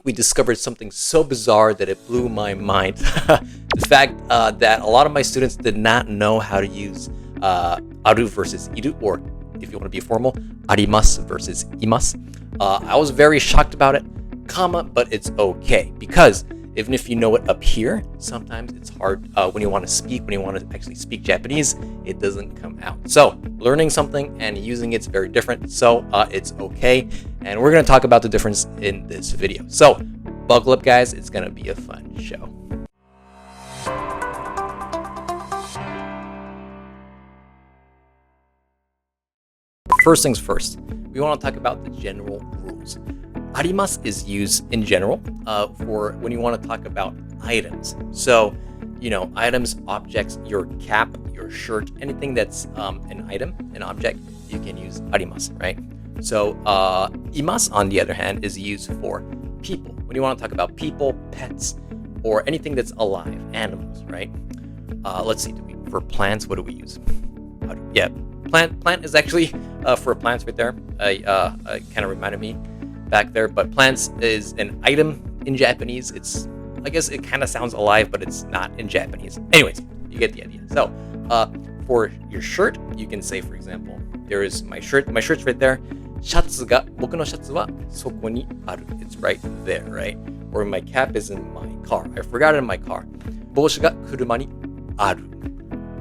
we discovered something so bizarre that it blew my mind. The fact that a lot of my students did not know how to use aru versus iru, or if you want to be formal, arimasu versus imasu. I was very shocked about it, but it's okay, because even if you know it up here, sometimes it's hard when you want to actually speak Japanese, it doesn't come out. So learning something and using it's very different, so it's okay. And we're going to talk about the difference in this video. So buckle up, guys, it's going to be a fun show. First things first, we want to talk about the general rules. Arimasu is used in general for when you want to talk about items. So, items, objects, your cap, your shirt, anything that's an item, an object, you can use arimasu, right? So, imasu, on the other hand, is used for people. When you want to talk about people, pets, or anything that's alive, animals, right? Let's see, for plants, what do we use? Plant is actually for plants right there. Kind of reminded me back there, but plants is an item in Japanese. I guess it kind of sounds alive, but it's not in Japanese. Anyways, you get the idea. So for your shirt, you can say, for example, there is my shirt. My shirt's right there. Shatsu ga, boku no shatsu wa soko ni aru. It's right there, right? Or my cap is in my car. I forgot it in my car. Boshi ga kuruma ni aru.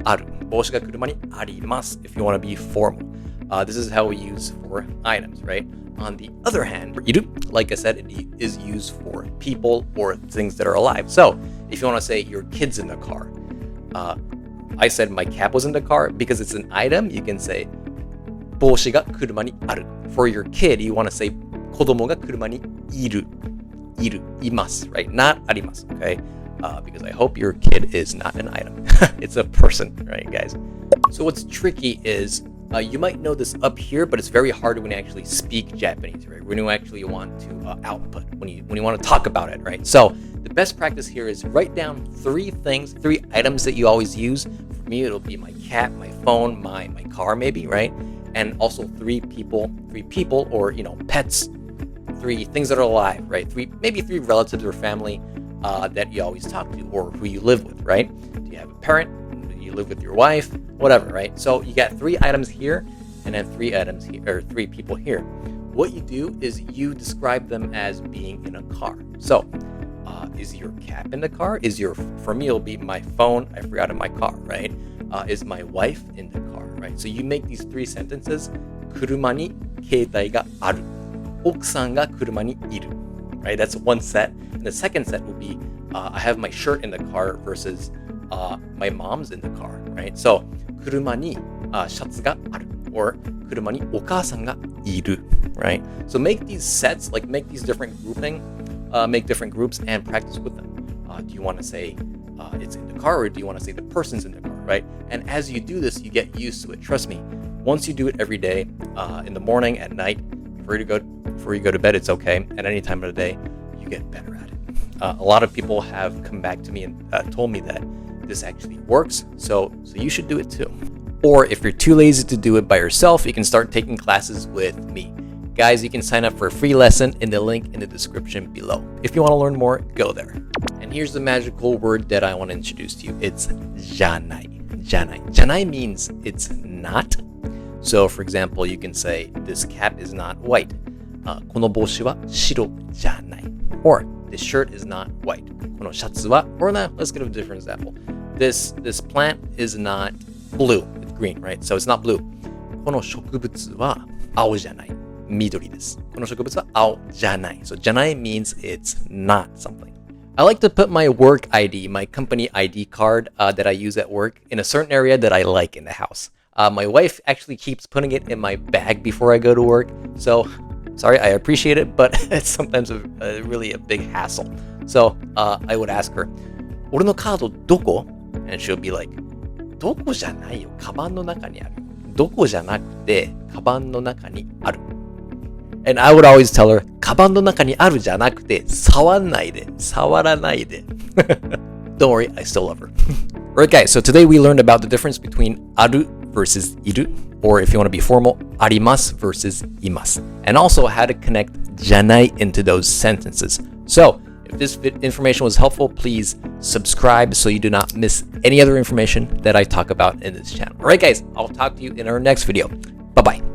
Boshi ga kuruma ni arimasu if you want to be formal. This is how we use for items, right? On the other hand, iru, like I said, it is used for people or things that are alive. So if you want to say your kid's in the car, I said my cap was in the car because it's an item. You can say boshi ga kuruma ni aru. For your kid, you want to say kodomo ga kuruma ni imasu, right? Not arimasu, okay? Because I hope your kid is not an item. It's a person, right, guys? So what's tricky is you might know this up here, but it's very hard when you actually speak Japanese, right? When you actually want to output, when you want to talk about it, right? So the best practice here is write down three items that you always use. For me, it'll be my cat, my phone, my car, maybe, right? And also three people, or pets, three things that are alive, right? Maybe three relatives or family that you always talk to, or who you live with, right? Do you have a parent? Do you live with your wife? Whatever, right? So you got three items here, and then three items here, or three people here. What you do is you describe them as being in a car. So, is your cap in the car? For me, it'll be my phone. I forgot in my car, right? Is my wife in the car, right? So you make these three sentences. Kuruma ni keitai ga aru. Okusan ga kuruma ni iru. Right? That's one set. And the second set will be I have my shirt in the car versus my mom's in the car, right? So, kuruma ni shatsu ga aru, or kuruma ni okasan ga iru, right? So make these sets, make these different make different groups and practice with them. Do you want to say it's in the car, or do you want to say the person's in the car, right? And as you do this, you get used to it. Trust me. Once you do it every day, in the morning, at night, before you go to bed, it's okay. At any time of the day, you get better at it. A lot of people have come back to me and told me that this actually works, so you should do it too. Or if you're too lazy to do it by yourself, you can start taking classes with me. Guys, you can sign up for a free lesson in the link in the description below. If you want to learn more, go there. And here's the magical word that I want to introduce to you. It's janai. Janai means it's not. So for example, you can say this cap is not white. Kono boshi wa shiro janai. Or this shirt is not white. Kono shatsu wa, or let's get a different example. This plant is not blue. It's green, right? So it's not blue. Kono shokubutsu wa ao janai. Midori desu. Kono shokubutsu wa ao janai. So janai means it's not something. I like to put my work ID, my company ID card that I use at work, in a certain area that I like in the house. My wife actually keeps putting it in my bag before I go to work. So, sorry, I appreciate it, but it's sometimes really a big hassle. So, I would ask her, 俺のカードどこ? And she'll be like, どこじゃないよ、カバンの中にある。どこじゃなくて、カバンの中にある。And I would always tell her, カバンの中にあるじゃなくて、触んないで、触らないで。Don't worry, I still love her. Alright guys, so today we learned about the difference between aru versus iru, or if you want to be formal, arimasu versus imasu, and also how to connect janai into those sentences. So if this information was helpful, please subscribe so you do not miss any other information that I talk about in this channel. All right, guys, I'll talk to you in our next video. Bye-bye.